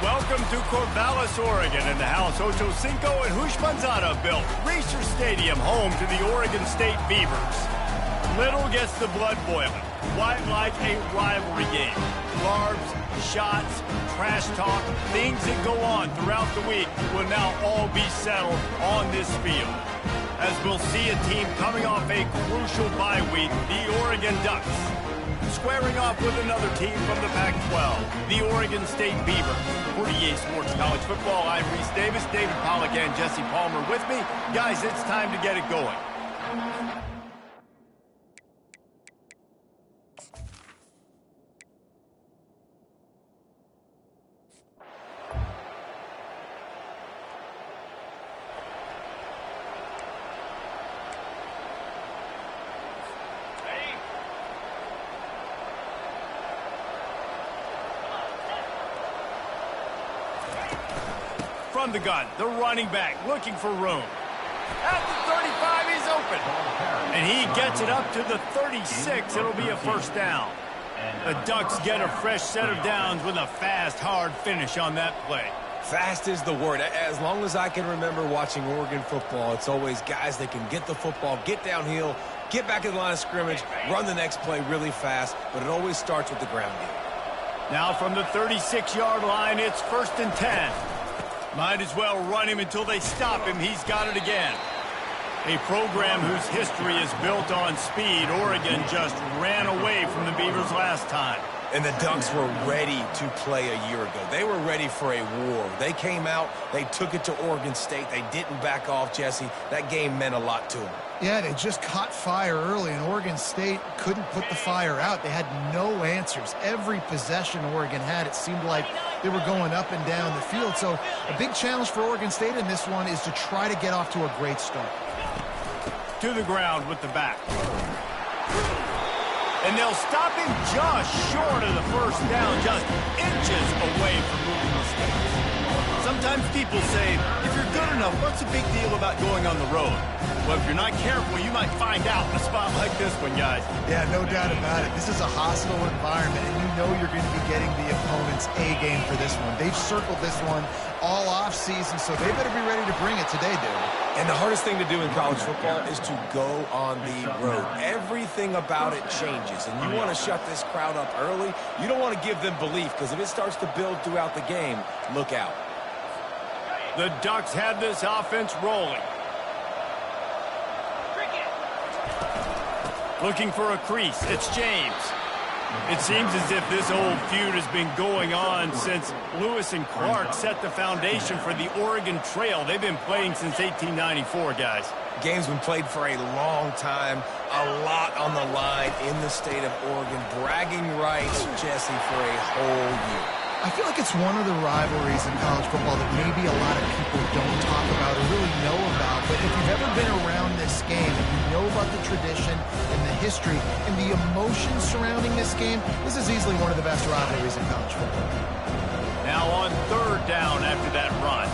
Welcome to Corvallis, Oregon, in the house Ocho Cinco and Hush Manzana built. Racer Stadium, home to the Oregon State Beavers. Little gets the blood boiling. Quite like a rivalry game. Barbs, shots, trash talk, things that go on throughout the week will now all be settled on this field. As we'll see a team coming off a crucial bye week, the Oregon Ducks, squaring off with another team from the Pac-12, the Oregon State Beavers. For EA Sports College Football, I'm Reese Davis, David Pollack, and Jesse Palmer with me. Guys, it's time to get it going. From the gun, the running back looking for room. At the 35, he's open. And he gets it up to the 36. It'll be a first down. The Ducks get a fresh set of downs with a fast, hard finish on that play. Fast is the word. As long as I can remember watching Oregon football, it's always guys that can get the football, get downhill, get back in the line of scrimmage, run the next play really fast, but it always starts with the ground game. Now from the 36-yard line, it's 1st and 10. Might as well run him until they stop him. He's got it again. A program whose history is built on speed. Oregon just ran away from the Beavers last time. And the Ducks were ready to play a year ago. They were ready for a war. They came out, they took it to Oregon State. They didn't back off, Jesse. That game meant a lot to them. Yeah, they just caught fire early, and Oregon State couldn't put the fire out. They had no answers. Every possession Oregon had, it seemed like they were going up and down the field. So a big challenge for Oregon State in this one is to try to get off to a great start. To the ground with the back. And they'll stop him just short of the first down, just inches away from moving the stakes. Sometimes people say, if you're good enough, what's the big deal about going on the road? Well, if you're not careful, you might find out in a spot like this one, guys. Yeah, no doubt about it. This is a hostile environment, and you know you're going to be getting the opponent's A game for this one. They've circled this one all off season, so they better be ready to bring it today, dude. And the hardest thing to do in college football is to go on the road. Everything about it changes, and you want to shut this crowd up early. You don't want to give them belief, because if it starts to build throughout the game, look out. The Ducks had this offense rolling. Looking for a crease. It's James. It seems as if this old feud has been going on since Lewis and Clark set the foundation for the Oregon Trail. They've been playing since 1894, guys. Game's been played for a long time, a lot on the line in the state of Oregon. Bragging rights, Jesse, for a whole year. I feel like it's one of the rivalries in college football that maybe a lot of people don't talk about or really know about. But if you've ever been around this game and you know about the tradition and the history and the emotion surrounding this game, this is easily one of the best rivalries in college football. Now on 3rd down after that run.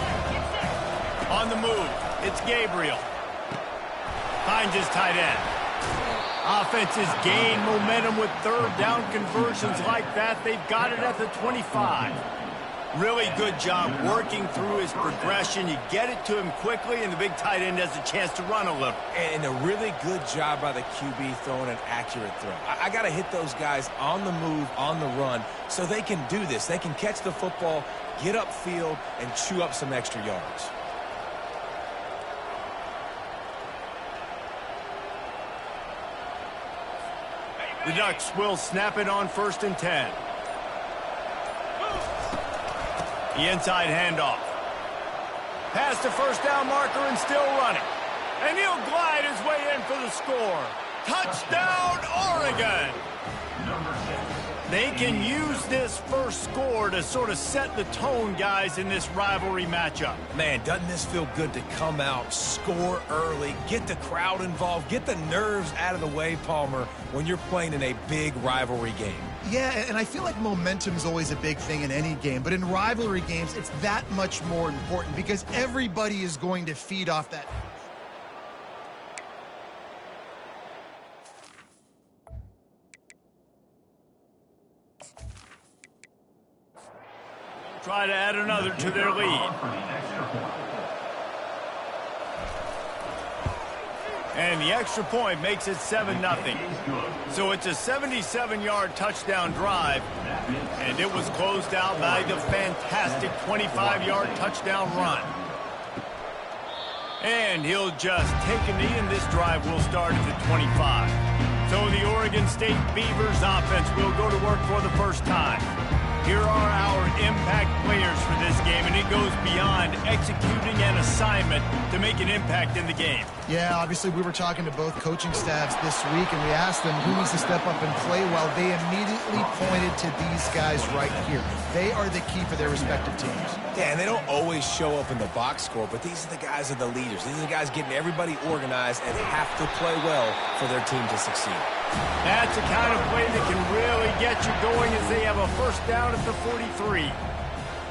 On the move, it's Gabriel. Finds his tight end. Offenses gain momentum with 3rd down conversions like that. They've got it at the 25. Really good job working through his progression. You get it to him quickly, and the big tight end has a chance to run a little. And a really good job by the QB throwing an accurate throw. I got to hit those guys on the move, on the run, so they can do this. They can catch the football, get upfield, and chew up some extra yards. The Ducks will snap it on 1st and 10. The inside handoff. Past the first down marker and still running. And he'll glide his way in for the score. Touchdown, Oregon! They can use this first score to sort of set the tone, guys, in this rivalry matchup. Man, doesn't this feel good to come out, score early, get the crowd involved, get the nerves out of the way, Palmer, when you're playing in a big rivalry game? Yeah, and I feel like momentum is always a big thing in any game, but in rivalry games, it's that much more important because everybody is going to feed off that. try to add another to their lead. And the extra point makes it 7-0. So it's a 77-yard touchdown drive, and it was closed out by the fantastic 25-yard touchdown run. And he'll just take a knee, and this drive will start at the 25. So the Oregon State Beavers offense will go to work for the first time. Here are our impact players for this game, and it goes beyond executing an assignment to make an impact in the game. Yeah, obviously we were talking to both coaching staffs this week, and we asked them who needs to step up and play well. They immediately pointed to these guys right here. They are the key for their respective teams. Yeah, and they don't always show up in the box score, but these are the guys that are the leaders. These are the guys getting everybody organized and have to play well for their team to succeed. That's the kind of play that can really get you going as they have a first down at the 43.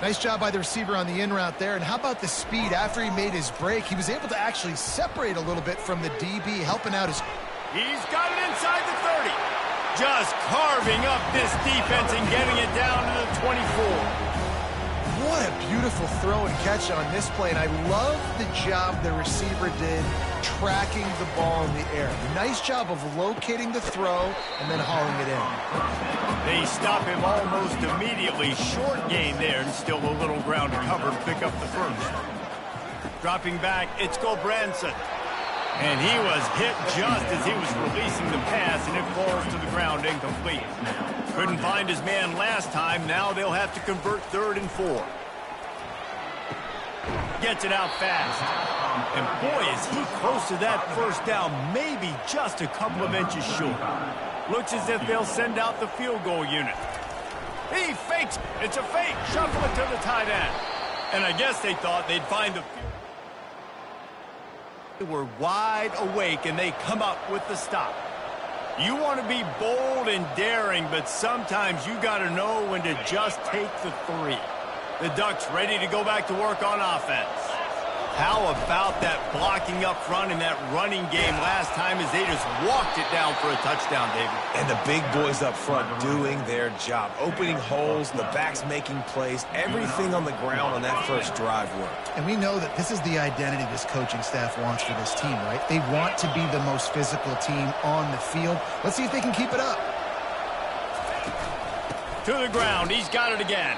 Nice job by the receiver on the in route there. And how about the speed after he made his break? He was able to actually separate a little bit from the DB, helping out his... He's got it inside the 30. Just carving up this defense and getting it down to the 24. What a beautiful throw and catch on this play. And I love the job the receiver did tracking the ball in the air. Nice job of locating the throw and then hauling it in. They stop him almost immediately. Short gain there, and still a little ground to cover to pick up the first. Dropping back, it's Gulbranson. And he was hit just as he was releasing the pass, and it falls to the ground incomplete. Couldn't find his man last time. Now they'll have to convert 3rd and 4. Gets it out fast. And boy, is he close to that first down, maybe just a couple of inches short. Looks as if they'll send out the field goal unit. He fakes. It's a fake. Shuffle it to the tight end. And I guess they thought they'd find the field. They were wide awake, and they come up with the stop. You want to be bold and daring, but sometimes you got to know when to just take the 3. The Ducks ready to go back to work on offense. How about that blocking up front in that running game last time as they just walked it down for a touchdown, David? And the big boys up front doing their job, opening holes, the backs making plays, everything on the ground on that first drive worked. And we know that this is the identity this coaching staff wants for this team, right? They want to be the most physical team on the field. Let's see if they can keep it up. To the ground. He's got it again.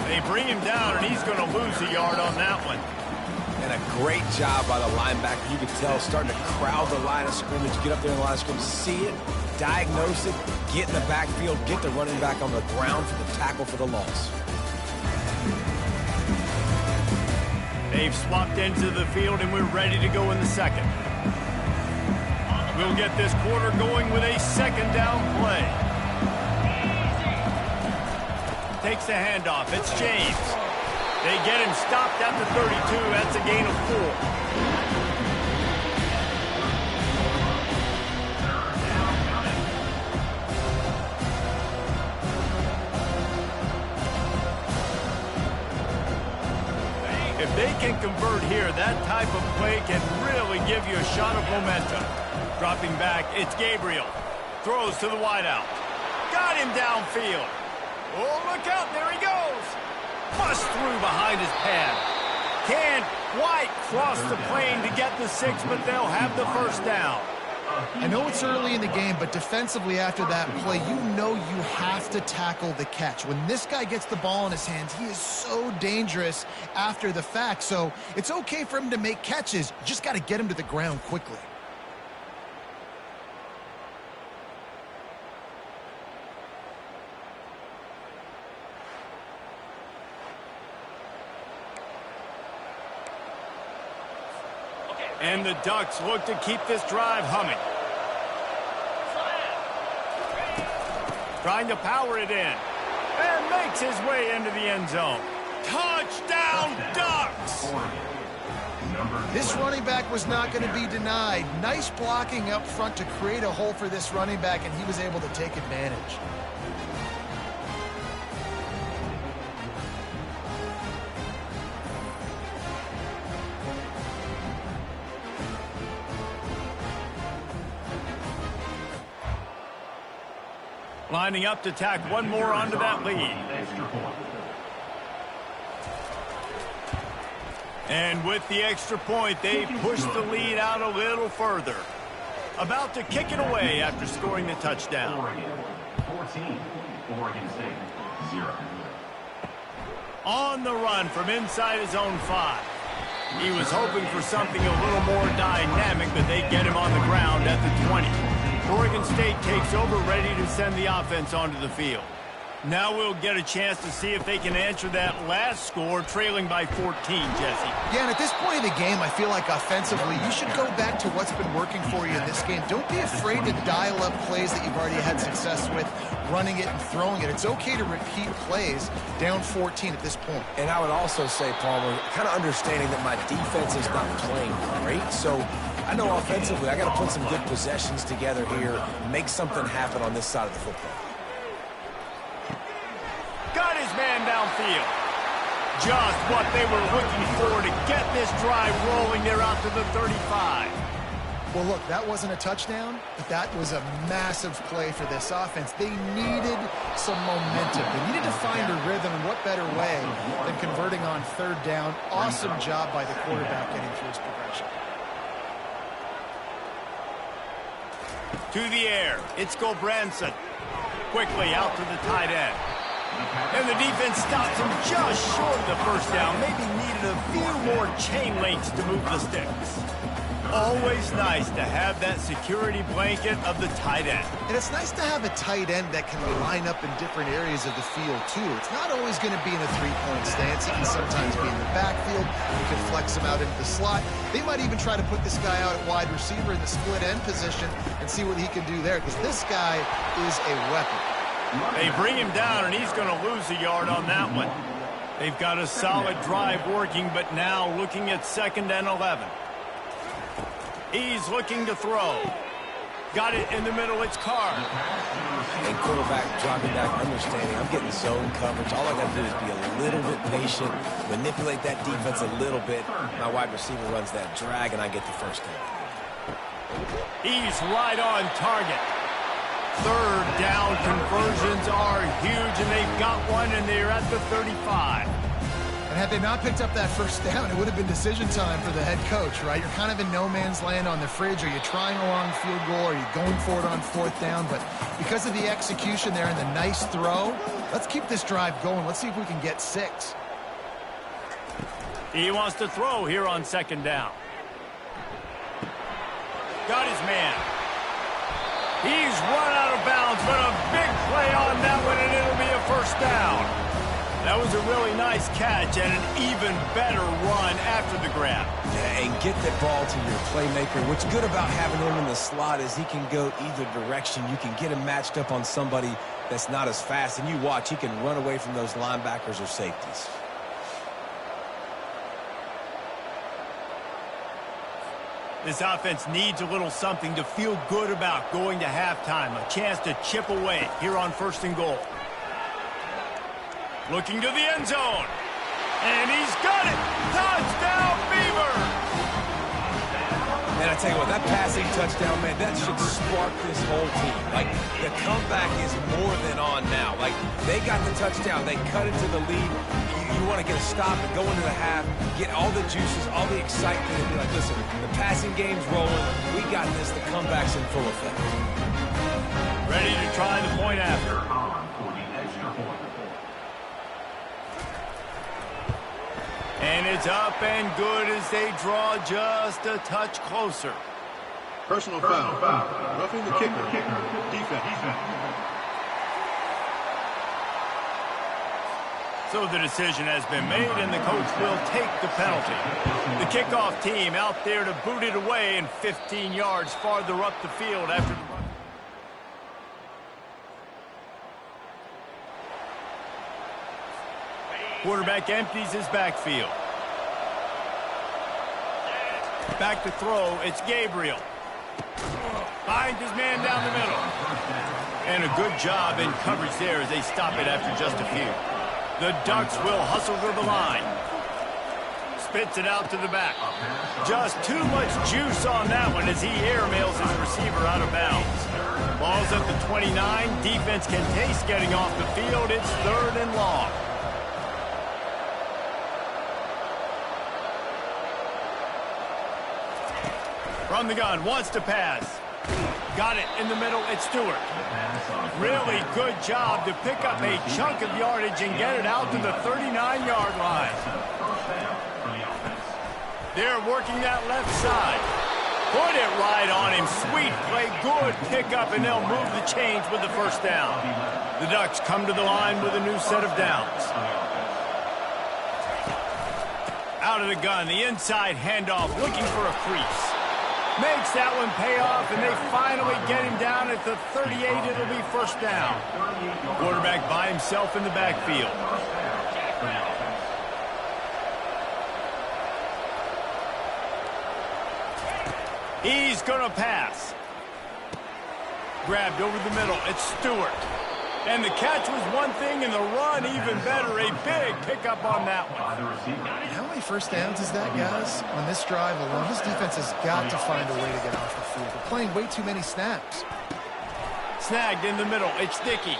They bring him down, and he's going to lose a yard on that one. And a great job by the linebacker. You can tell starting to crowd the line of scrimmage, get up there in the line of scrimmage, see it, diagnose it, get in the backfield, get the running back on the ground for the tackle for the loss. They've swapped into the field, and we're ready to go in the second. We'll get this quarter going with a second down play. Takes the handoff. It's James. They get him stopped at the 32. That's a gain of 4. If they can convert here, that type of play can really give you a shot of momentum. Dropping back, it's Gabriel. Throws to the wideout. Got him downfield. Oh, look out. There he goes. Bust through behind his pad. Can't quite cross the plane to get the 6, but they'll have the first down. I know it's early in the game, but defensively after that play, you know you have to tackle the catch. When this guy gets the ball in his hands, he is so dangerous after the fact. So it's okay for him to make catches. You just got to get him to the ground quickly. And the Ducks look to keep this drive humming. Trying to power it in. And makes his way into the end zone. Touchdown, Ducks! This running back was not going to be denied. Nice blocking up front to create a hole for this running back, and he was able to take advantage. Lining up to tack one more onto that lead. And with the extra point, they push the lead out a little further. About to kick it away after scoring the touchdown. Oregon 14, Oregon State 0. On the run from inside his own 5. He was hoping for something a little more dynamic, but they get him on the ground at the 20. Oregon State takes over, ready to send the offense onto the field. Now we'll get a chance to see if they can answer that last score, trailing by 14, Jesse. Yeah, and at this point of the game, I feel like offensively, you should go back to what's been working for you in this game. Don't be afraid to dial up plays that you've already had success with, running it and throwing it. It's okay to repeat plays down 14 at this point. And I would also say, Palmer, kind of understanding that my defense is not playing great, so I know offensively I got to put some good possessions together here, make something happen on this side of the football. Got his man downfield. Just what they were looking for to get this drive rolling. They're out to the 35. Well, look, that wasn't a touchdown, but that was a massive play for this offense. They needed some momentum. They needed to find a rhythm, and what better way than converting on 3rd down. Awesome job by the quarterback getting through his progression. To the air. It's Gulbranson. Quickly out to the tight end. And the defense stops him just short of the first down. Maybe needed a few more chain links to move the sticks. Always nice to have that security blanket of the tight end. And it's nice to have a tight end that can line up in different areas of the field, too. It's not always going to be in a three-point stance. He can sometimes be in the backfield. You can flex him out into the slot. They might even try to put this guy out at wide receiver in the split end position and see what he can do there, because this guy is a weapon. They bring him down, and he's going to lose a yard on that one. They've got a solid drive working, but now looking at 2nd and 11. He's looking to throw. Got it in the middle. It's Carr. And quarterback dropping back, understanding I'm getting zone coverage. All I got to do is be a little bit patient, manipulate that defense a little bit. My wide receiver runs that drag, and I get the first down. He's right on target. 3rd down conversions are huge, and they've got one, and they're at the 35. And had they not picked up that first down, it would have been decision time for the head coach, right? You're kind of in no man's land on the fridge. Are you trying a long field goal? Are you going for it on 4th down? But because of the execution there and the nice throw, let's keep this drive going. Let's see if we can get 6. He wants to throw here on 2nd down. Got his man. He's run out of bounds, but a big play on that one, and it'll be a first down. That was a really nice catch and an even better run after the grab. Yeah, and get the ball to your playmaker. What's good about having him in the slot is he can go either direction. You can get him matched up on somebody that's not as fast, and you watch, he can run away from those linebackers or safeties. This offense needs a little something to feel good about going to halftime. A chance to chip away here on 1st and goal. Looking to the end zone. And he's got it. Touchdown, Beaver! And I tell you what, that passing touchdown, man, that should spark this whole team. Like, the comeback is more than on now. Like, they got the touchdown. They cut into the lead. You want to get a stop and go into the half, get all the juices, all the excitement, and be like, listen, the passing game's rolling. We got this. The comeback's in full effect. Ready to try the point after. And it's up and good as they draw just a touch closer. Personal foul. Roughing the kicker. Defense. So the decision has been made, and the coach will take the penalty. The kickoff team out there to boot it away, and 15 yards farther up the field after the run. Quarterback empties his backfield. Back to throw, it's Gabriel. Finds his man down the middle. And a good job in coverage there as they stop it after just a few. The Ducks will hustle to the line. Spits it out to the back. Just too much juice on that one as he airmails his receiver out of bounds. Ball's at the 29. Defense can taste getting off the field. It's 3rd and long. From the gun, wants to pass. Got it in the middle, it's Stewart. Really good job to pick up a chunk of yardage and get it out to the 39-yard line. They're working that left side. Put it right on him. Sweet play, good pickup, and they'll move the chains with the first down. The Ducks come to the line with a new set of downs. Out of the gun, the inside handoff, looking for a crease. Makes that one pay off, and they finally get him down at the 38. It'll be first down. Quarterback by himself in the backfield. He's going to pass. Grabbed over the middle. It's Stewart. And the catch was one thing, and the run even better. A big pickup on that one. How many first downs is that, guys? On this drive alone, this defense has got to find a way to get off the field. They're playing way too many snaps. Snagged in the middle. It's Dickey.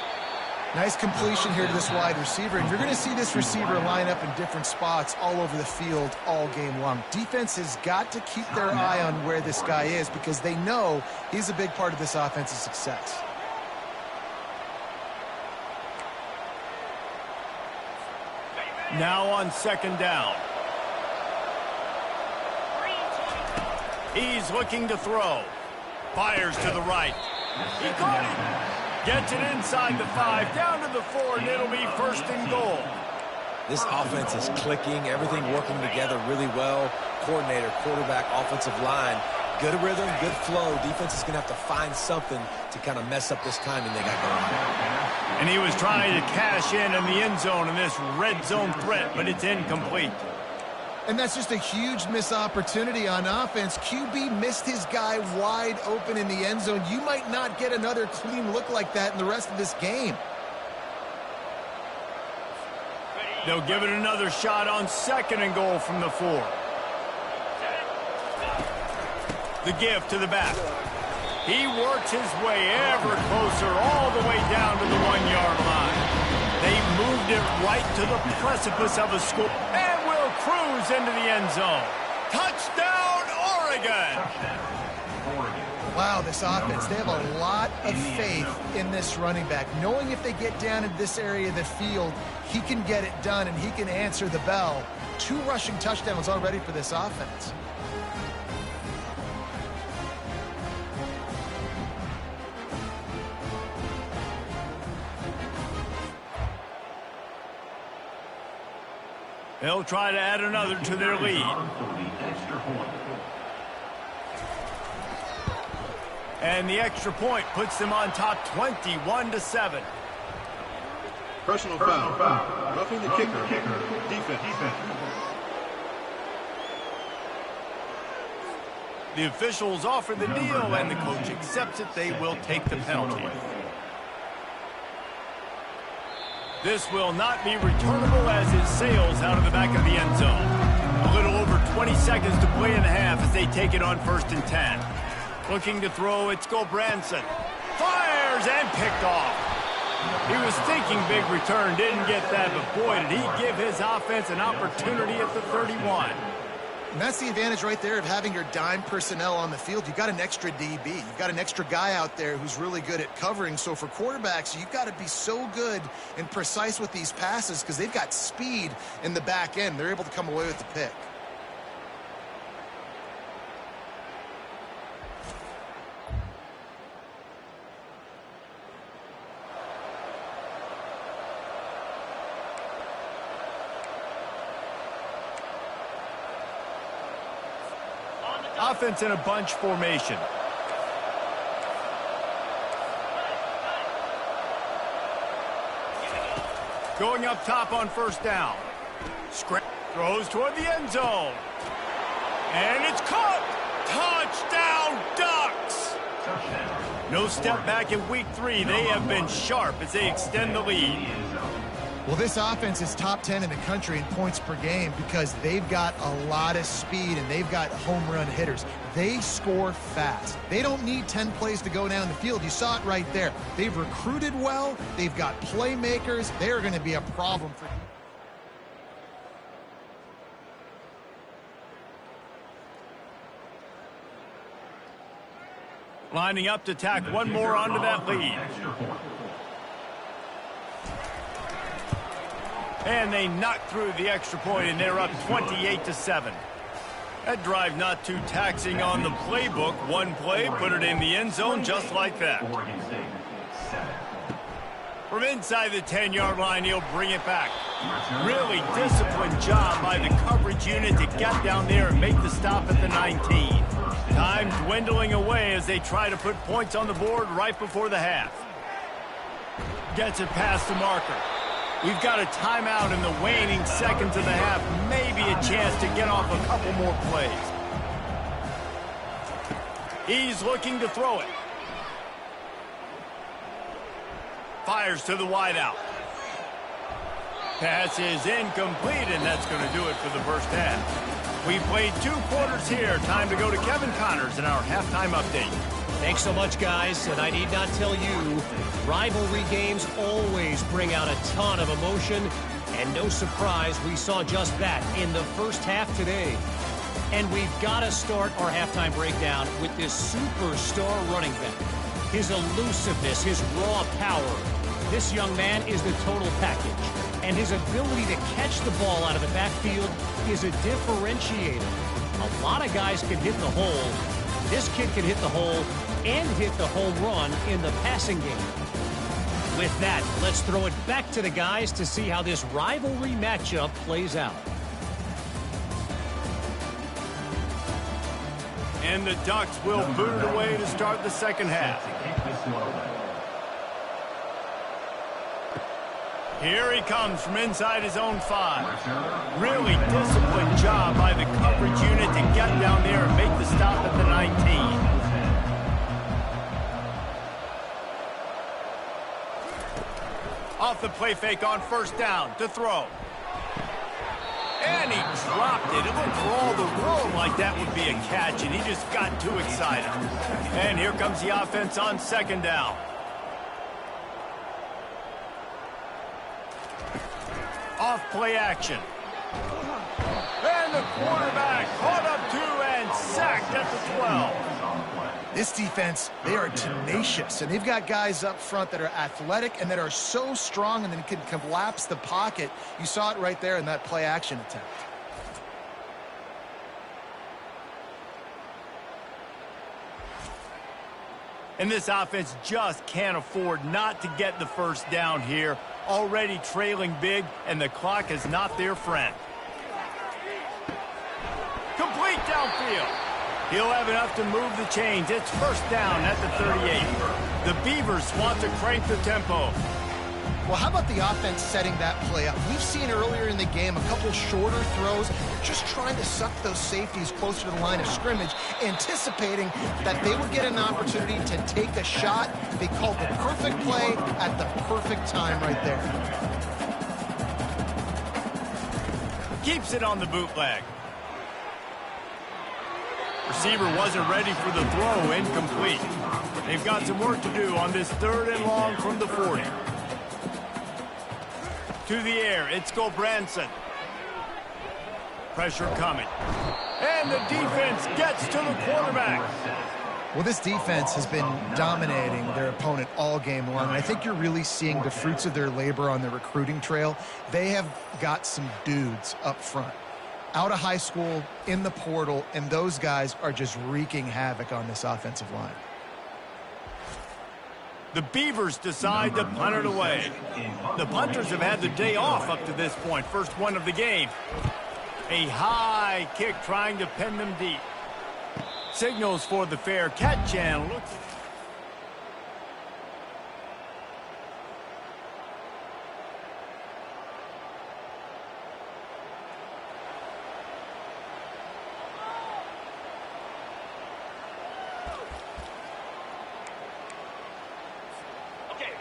Nice completion here to this wide receiver, and you're going to see this receiver line up in different spots all over the field all game long. Defense has got to keep their eye on where this guy is because they know he's a big part of this offense's success. Now on second down. He's looking to throw. Fires to the right. He caught it. Gets it inside the 5, down to the 4, and it'll be first and goal. This offense is clicking, everything working together really well. Coordinator, quarterback, offensive line. Good rhythm, good flow. Defense is going to have to find something to kind of mess up this timing they got going on. And he was trying to cash in the end zone in this red zone threat, but it's incomplete. And that's just a huge missed opportunity on offense. QB missed his guy wide open in the end zone. You might not get another clean look like that in the rest of this game. They'll give it another shot on second and goal from the 4. The give to the back. He works his way ever closer all the way down to the 1-yard line. They moved it right to the precipice of a score and will cruise into the end zone. Touchdown, Oregon! Wow, this offense, they have a lot of faith in this running back. Knowing if they get down in this area of the field, he can get it done and he can answer the bell. 2 rushing touchdowns already for this offense. They'll try to add another to their lead. And the extra point puts them on top 21-7. Personal foul. Roughing the kicker. Defense. The officials offer the deal, and the coach accepts it. They will take the penalty. This will not be returnable as it sails out of the back of the end zone. A little over 20 seconds to play in the half as they take it on 1st and 10. Looking to throw, it's Branson. Fires and picked off. He was thinking big return, didn't get that, but boy, did he give his offense an opportunity at the 31. And that's the advantage right there of having your dime personnel on the field. You've got an extra DB. You've got an extra guy out there who's really good at covering. So for quarterbacks, you've got to be so good and precise with these passes because they've got speed in the back end. They're able to come away with the pick. Offense in a bunch formation. Going up top on 1st down. Throws toward the end zone. And it's caught. Touchdown, Ducks! No step back in week 3. They have been sharp as they extend the lead. Well, this offense is top 10 in the country in points per game because they've got a lot of speed and they've got home run hitters. They score fast. They don't need 10 plays to go down the field. You saw it right there. They've recruited well. They've got playmakers. They're going to be a problem for you. Lining up to tack one more onto that lead. And they knock through the extra point, and they're up 28-7. That drive not too taxing on the playbook. One play, put it in the end zone just like that. From inside the 10-yard line, he'll bring it back. Really disciplined job by the coverage unit to get down there and make the stop at the 19. Time dwindling away as they try to put points on the board right before the half. Gets it past the marker. We've got a timeout in the waning seconds of the half. Maybe a chance to get off a couple more plays. He's looking to throw it. Fires to the wideout. Pass is incomplete, and that's going to do it for the first half. We've played 2 quarters here. Time to go to Kevin Connors in our halftime update. Thanks so much, guys, and I need not tell you, rivalry games always bring out a ton of emotion, and no surprise, we saw just that in the first half today. And we've got to start our halftime breakdown with this superstar running back. His elusiveness, his raw power. This young man is the total package, and his ability to catch the ball out of the backfield is a differentiator. A lot of guys can hit the hole. This kid can hit the hole and hit the home run in the passing game. With that, let's throw it back to the guys to see how this rivalry matchup plays out. And the Ducks will boot it away to start the second half. Here he comes from inside his own 5. Really disciplined job by the coverage unit to get down there and make the stop at the 19. Off the play fake on first down to throw. And he dropped it. It looked for all the world like that would be a catch, and he just got too excited. And here comes the offense on second down. Off play action. And the quarterback caught up to and sacked at the 12. This defense, they are tenacious, and they've got guys up front that are athletic and that are so strong and then can collapse the pocket. You saw it right there in that play action attempt. And this offense just can't afford not to get the first down here. Already trailing big, and the clock is not their friend. Complete downfield. He'll have enough to move the chains. It's first down at the 38. The Beavers want to crank the tempo. Well, how about the offense setting that play up? We've seen earlier in the game a couple shorter throws, just trying to suck those safeties closer to the line of scrimmage, anticipating that they would get an opportunity to take a shot. They called the perfect play at the perfect time right there. Keeps it on the bootleg. Receiver wasn't ready for the throw, incomplete. They've got some work to do on this 3rd and long from the 40. To the air, it's Gulbranson. Pressure coming. And the defense gets to the quarterback. Well, this defense has been dominating their opponent all game long, and I think you're really seeing the fruits of their labor on the recruiting trail. They have got some dudes up front, out of high school, in the portal, and those guys are just wreaking havoc on this offensive line. The Beavers decide to punt it away. The punters have had the day off up to this point. First one of the game. A high kick trying to pin them deep. Signals for the fair catch and looks.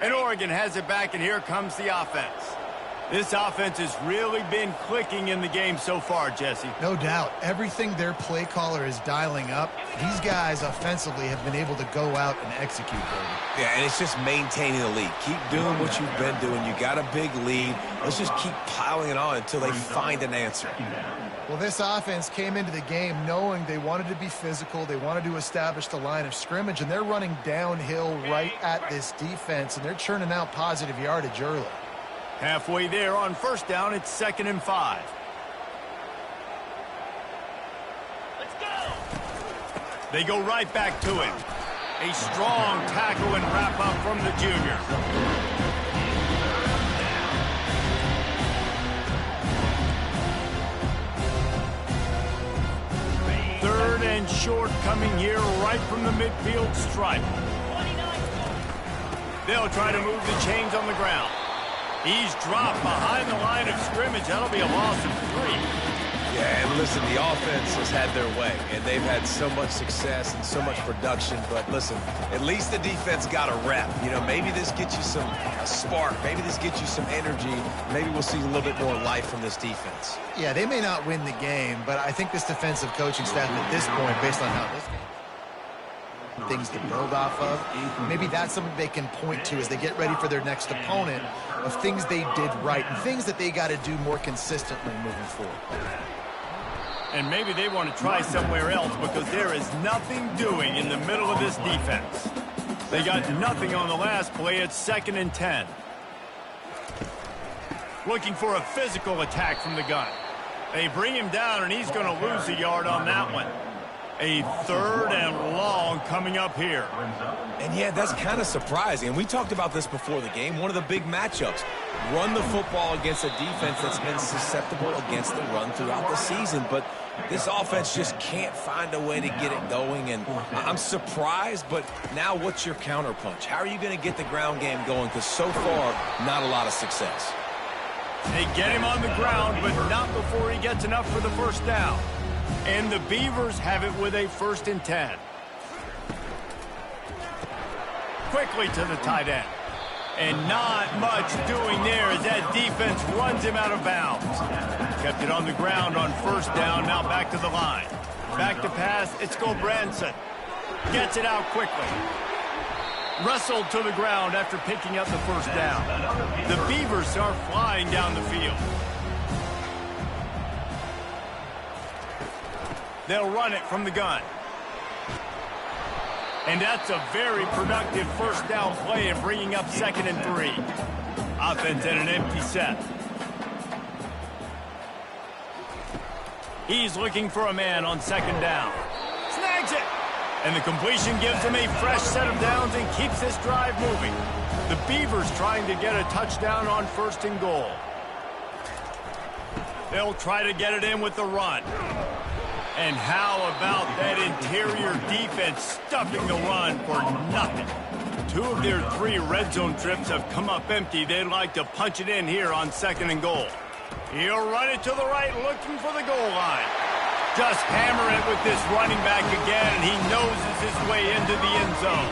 And Oregon has it back, and here comes the offense. This offense has really been clicking in the game so far, Jesse. No doubt. Everything their play caller is dialing up, these guys offensively have been able to go out and execute, Brady. Yeah, and it's just maintaining the lead. Keep doing what you've been doing. You got a big lead. Let's just keep piling it on until they find an answer. Well, this offense came into the game knowing they wanted to be physical, they wanted to establish the line of scrimmage, and they're running downhill right at this defense, and they're churning out positive yardage early. Halfway there on first down, it's 2nd and 5. Let's go! They go right back to him. A strong tackle and wrap up from the junior. Third and short coming here right from the midfield stripe. They'll try to move the chains on the ground. He's dropped behind the line of scrimmage. That'll be a loss of 3. Yeah, and listen, the offense has had their way, and they've had so much success and so much production. But listen, at least the defense got a rep. You know, maybe this gets you a spark. Maybe this gets you some energy. Maybe we'll see a little bit more life from this defense. Yeah, they may not win the game, but I think this defensive coaching staff at this point, based on how this game, things to build off of, maybe that's something they can point to as they get ready for their next opponent of things they did right and things that they got to do more consistently moving forward. And maybe they want to try somewhere else because there is nothing doing in the middle of this defense. They got nothing on the last play. It's 2nd and 10. Looking for a physical attack from the gun. They bring him down, and he's going to lose a yard on that one. A 3rd and long coming up here. And yeah, that's kind of surprising. And we talked about this before the game. One of the big matchups. Run the football against a defense that's been susceptible against the run throughout the season. But this offense just can't find a way to get it going. And I'm surprised, but now what's your counterpunch? How are you going to get the ground game going? Because so far, not a lot of success. They get him on the ground, but not before he gets enough for the first down. And the Beavers have it with a 1st and 10. Quickly to the tight end. And not much doing there as that defense runs him out of bounds. Kept it on the ground on first down, now back to the line. Back to pass, it's Gobranson. Gets it out quickly. Wrestled to the ground after picking up the first down. The Beavers are flying down the field. They'll run it from the gun. And that's a very productive first down play and bringing up 2nd and 3. Offense at an empty set. He's looking for a man on 2nd down. Snags it! And the completion gives him a fresh set of downs and keeps this drive moving. The Beavers trying to get a touchdown on 1st and goal. They'll try to get it in with the run. And how about that interior defense stuffing the run for nothing? 2 of their 3 red zone trips have come up empty. They'd like to punch it in here on 2nd and goal. He'll run it to the right, looking for the goal line. Just hammer it with this running back again, and he noses his way into the end zone.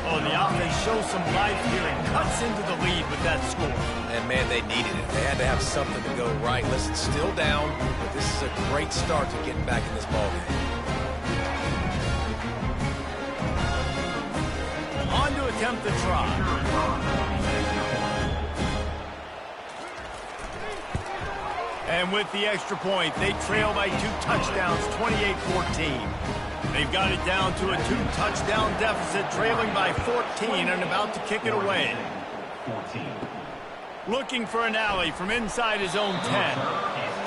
Oh, the offense shows some life here and cuts into the lead with that score. And, man, they needed it. They had to have something to go right. Listen, still down, but this is a great start to getting back in this ballgame. On to attempt the try. And with the extra point, they trail by 2 touchdowns, 28-14. They've got it down to a 2-touchdown deficit, trailing by 14 and about to kick it away. 14. Looking for an alley from inside his own 10.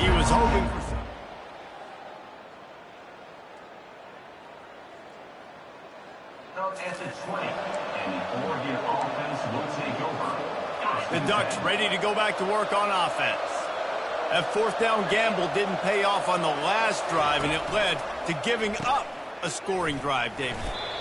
He was hoping for some. At the 20, and the Oregon offense will take over. The Ducks ready to go back to work on offense. That 4th down gamble didn't pay off on the last drive, and it led to giving up a scoring drive, David.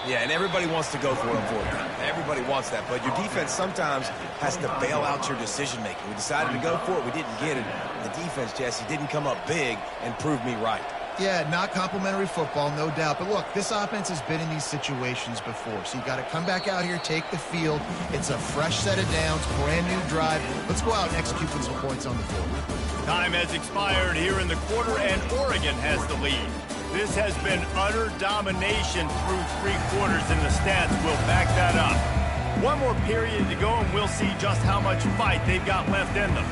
Yeah, and everybody wants to go for it on 4th down. Everybody wants that, but your defense sometimes has to bail out your decision-making. We decided to go for it. We didn't get it. The defense, Jesse, didn't come up big and prove me right. Yeah, not complimentary football, no doubt. But look, this offense has been in these situations before. So you got to come back out here, take the field. It's a fresh set of downs, brand new drive. Let's go out and execute with some points on the field. Time has expired here in the quarter, and Oregon has the lead. This has been utter domination through 3 quarters, and the stats will back that up. One more period to go, and we'll see just how much fight they've got left in them.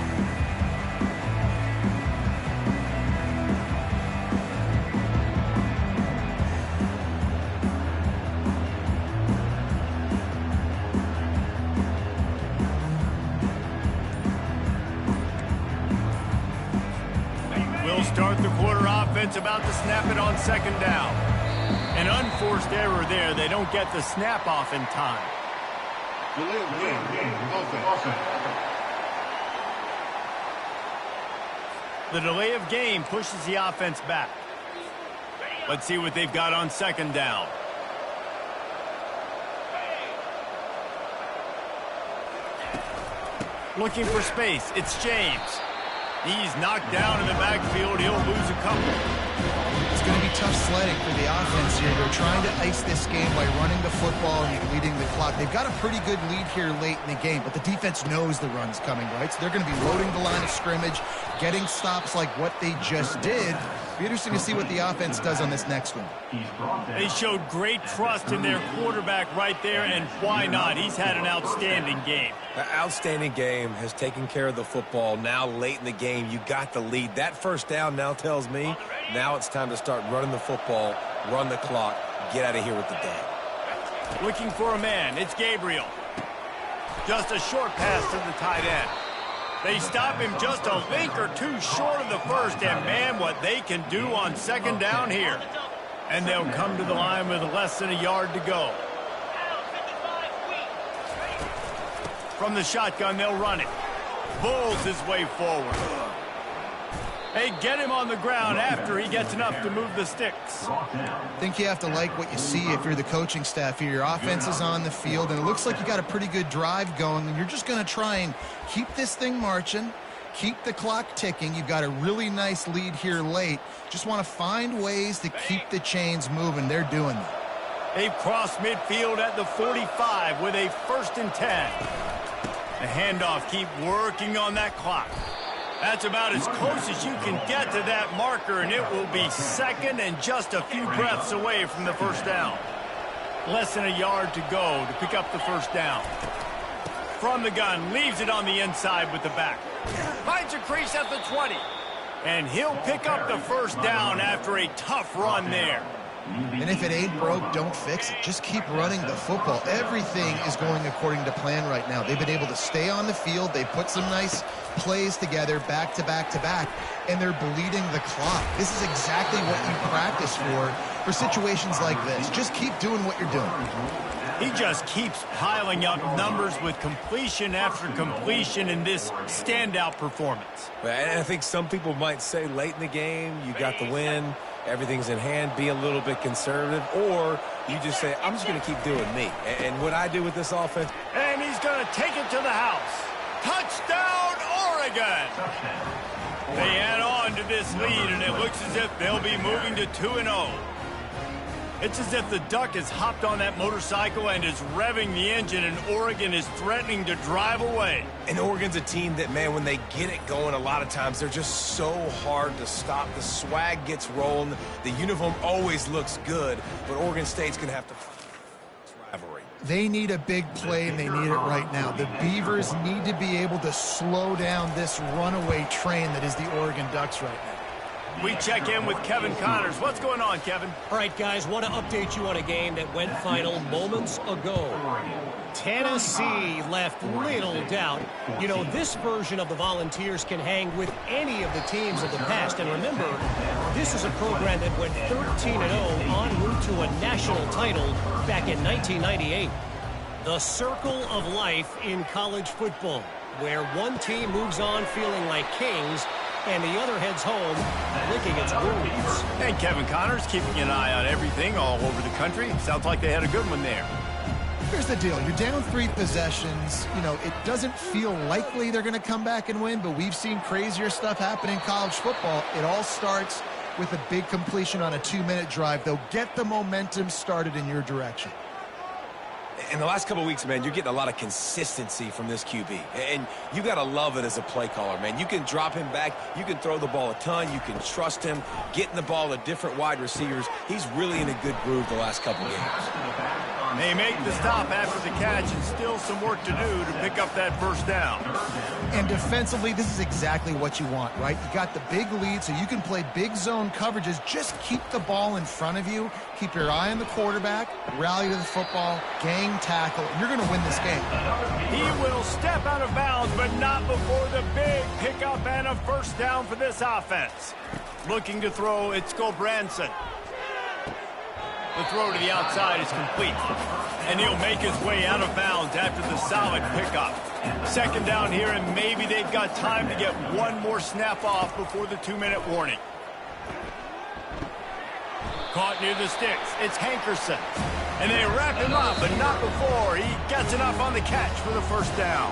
Start the quarter offense, about to snap it on 2nd down. An unforced error there. They don't get the snap off in time. Delay of game. Offense. The delay of game pushes the offense back. Let's see what they've got on 2nd down. Looking for space. It's James. He's knocked down in the backfield. He'll lose a couple. It's going to be tough sledding for the offense here. They're trying to ice this game by running the football and leading the clock. They've got a pretty good lead here late in the game, but the defense knows the run's coming, right? So they're going to be loading the line of scrimmage, getting stops like what they just did. It'll be interesting to see what the offense does on this next one. They showed great trust in their quarterback right there, and why not? He's had an outstanding game. An outstanding game, has taken care of the football. Now late in the game, you got the lead. That 1st down now tells me now it's time to start running the football, run the clock, get out of here with the day. Looking for a man. It's Gabriel. Just a short pass to the tight end. They stop him just a link or two short of the first, and man, what they can do on 2nd down here. And they'll come to the line with less than a yard to go. From the shotgun, they'll run it. Bulls his way forward. They get him on the ground after he gets enough to move the sticks. I think you have to like what you see if you're the coaching staff here. Your offense is on the field, and it looks like you got a pretty good drive going, and you're just going to try and keep this thing marching, keep the clock ticking. You've got a really nice lead here late. Just want to find ways to keep the chains moving. They're doing that. They've crossed midfield at the 45 with a 1st and 10. The handoff, keep working on that clock. That's about as close as you can get to that marker, and it will be 2nd and just a few breaths away from the 1st down. Less than a yard to go to pick up the 1st down. From the gun, leaves it on the inside with the back. Finds a crease at the 20. And he'll pick up the 1st down after a tough run there. And if it ain't broke, don't fix it. Just keep running the football. Everything is going according to plan right now. They've been able to stay on the field. They put some nice plays together back to back to back, and they're bleeding the clock. This is exactly what you practice for situations like this. Just keep doing what you're doing. He just keeps piling up numbers with completion after completion in this standout performance. And I think some people might say late in the game, you got the win, everything's in hand, be a little bit conservative, or you just say, I'm just going to keep doing me. And what I do with this offense. And he's going to take it to the house. Touchdown, Oregon! They add on to this lead, and it looks as if they'll be moving to 2-0. It's as if the Duck has hopped on that motorcycle and is revving the engine, and Oregon is threatening to drive away. And Oregon's a team that, man, when they get it going, a lot of times they're just so hard to stop. The swag gets rolling. The uniform always looks good, but Oregon State's going to have to rivalry. They need a big play, and they need it right now. The Beavers need to be able to slow down this runaway train that is the Oregon Ducks right now. We check in with Kevin Connors. What's going on, Kevin? All right, guys, want to update you on a game that went final moments ago. Tennessee left little doubt. You know, this version of the Volunteers can hang with any of the teams of the past. And remember, this is a program that went 13-0 en route to a national title back in 1998. The circle of life in college football, where one team moves on feeling like kings and the other heads home licking its wounds. And Kevin Connors keeping an eye on everything all over the country. Sounds like they had a good one there. Here's the deal. You're down 3 possessions. You know, it doesn't feel likely they're going to come back and win, but we've seen crazier stuff happen in college football. It all starts with a big completion on a 2-minute drive. They'll get the momentum started in your direction. In the last couple of weeks, man, you're getting a lot of consistency from this QB. And you got to love it as a play caller, man. You can drop him back. You can throw the ball a ton. You can trust him, getting the ball to different wide receivers. He's really in a good groove the last couple games. They make the stop after the catch, and still some work to do to pick up that first down. And defensively, this is exactly what you want, right? You got the big lead, so you can play big zone coverages. Just keep the ball in front of you. Keep your eye on the quarterback, rally to the football, gang tackle, and you're going to win this game. He will step out of bounds, but not before the big pickup and a first down for this offense. Looking to throw, it's Branson. The throw to the outside is complete, and he'll make his way out of bounds after the solid pickup. Second down here, and maybe they've got time to get one more snap off before the 2-minute warning. Caught near the sticks. It's Hankerson, and they wrap him up, but not before he gets enough on the catch for the first down.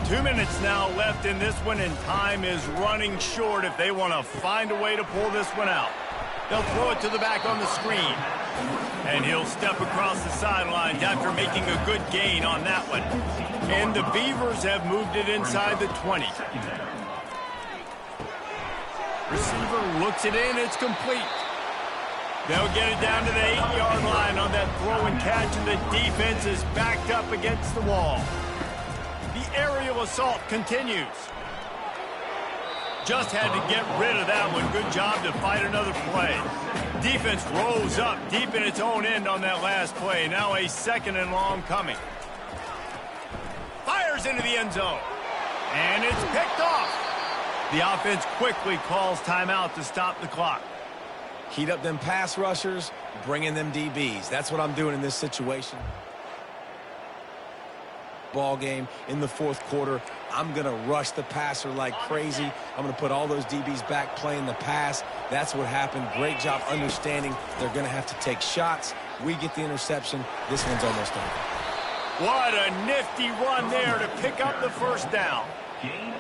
2 minutes now left in this one, and time is running short if they want to find a way to pull this one out. They'll throw it to the back on the screen. And he'll step across the sidelines after making a good gain on that one. And the Beavers have moved it inside the 20. Receiver looks it in. It's complete. They'll get it down to the 8-yard line on that throw and catch, and the defense is backed up against the wall. The aerial assault continues. Just had to get rid of that one. Good job to fight another play. Defense rose up deep in its own end on that last play. Now a 2nd and long coming. Fires into the end zone. And it's picked off. The offense quickly calls timeout to stop the clock. Heat up them pass rushers, bring in them DBs. That's what I'm doing in this situation. Ball game in the fourth quarter. I'm going to rush the passer like crazy. I'm going to put all those DBs back playing the pass. That's what happened. Great job understanding they're going to have to take shots. We get the interception. This one's almost over. What a nifty run there to pick up the first down.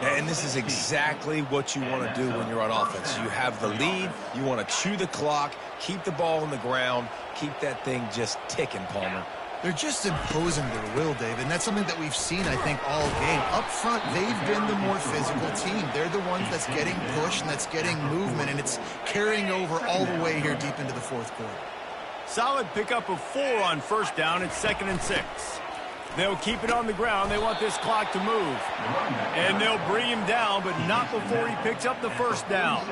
And this is exactly what you want to do when you're on offense. You have the lead. You want to chew the clock, keep the ball on the ground, keep that thing just ticking, Palmer. They're just imposing their will, Dave, and that's something that we've seen, I think, all game. Up front, they've been the more physical team. They're the ones that's getting pushed and that's getting movement, and it's carrying over all the way here deep into the fourth quarter. Solid pickup of 4 on first down. It's 2nd and 6. They'll keep it on the ground. They want this clock to move. And they'll bring him down, but not before he picks up the first down.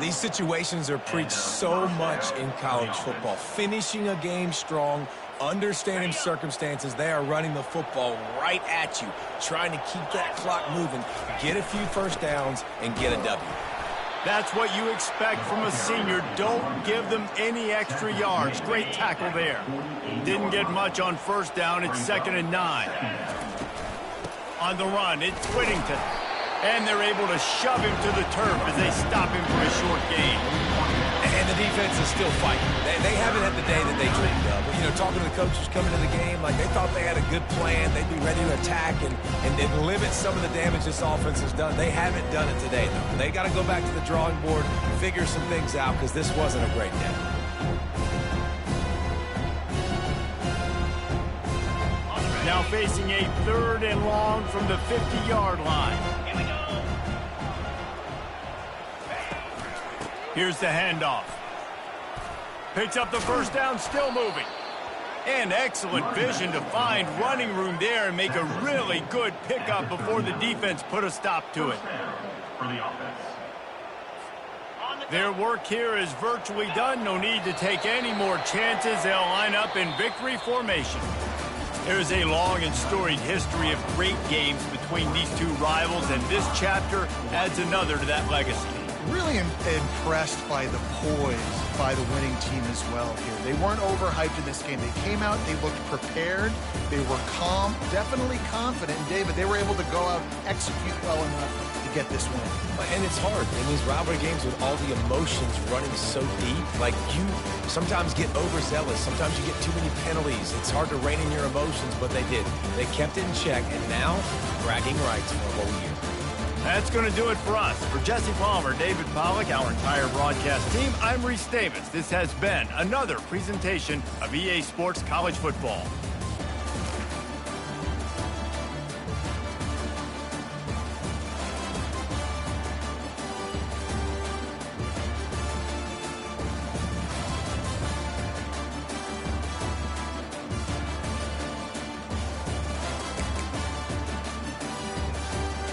These situations are preached so much in college football. Finishing a game strong, understanding circumstances. They are running the football right at you, trying to keep that clock moving, get a few first downs, and get a W. That's what you expect from a senior. Don't give them any extra yards. Great tackle there. Didn't get much on first down. It's 2nd and 9. On the run, it's Whittington. And they're able to shove him to the turf as they stop him for a short gain. And the defense is still fighting. They haven't had the day that they dreamed of. But, you know, talking to the coaches coming to the game, like they thought they had a good plan. They'd be ready to attack and limit some of the damage this offense has done. They haven't done it today, though. They got to go back to the drawing board, figure some things out, because this wasn't a great day. Now facing a 3rd and long from the 50-yard line. Here we go. Here's the handoff. Picks up the first down, still moving. And excellent vision to find running room there and make a really good pickup before the defense put a stop to it. Their work here is virtually done. No need to take any more chances. They'll line up in victory formation. There's a long and storied history of great games between these two rivals, and this chapter adds another to that legacy. Really impressed by the poise by the winning team as well here. They weren't overhyped in this game. They came out, they looked prepared, they were calm, definitely confident. And David, they were able to go out and execute well enough to get this win. And it's hard in these rivalry games with all the emotions running so deep. Like, you sometimes get overzealous. Sometimes you get too many penalties. It's hard to rein in your emotions, but they did. They kept it in check, and now bragging rights for a whole year. That's going to do it for us. For Jesse Palmer, David Pollack, our entire broadcast team, I'm Reese Davis. This has been another presentation of EA Sports College Football.